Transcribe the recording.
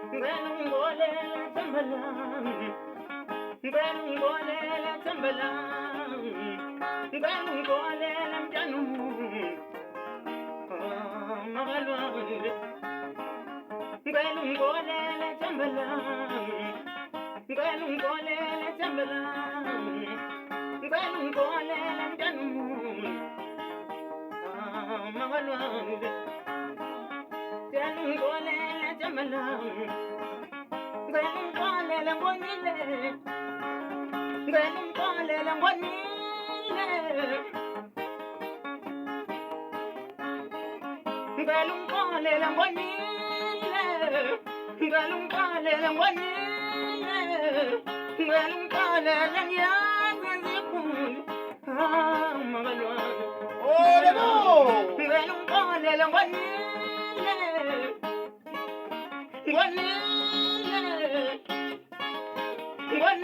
Ngalungole tambalam, ngalungole tambalam, ngalungole lamjanu, magalwang. Ngalungole tambalam, ngalungole tambalam, ngalungole lamjanu, magalwang. Ngalungole tambalam. Galung pale la bonile, galung pale la bonile, galung pale la bonile, galung pale la bonile, galung pale la nyazipun, ah magalwan. Oh, no! Galung pale la bonile, bonile. One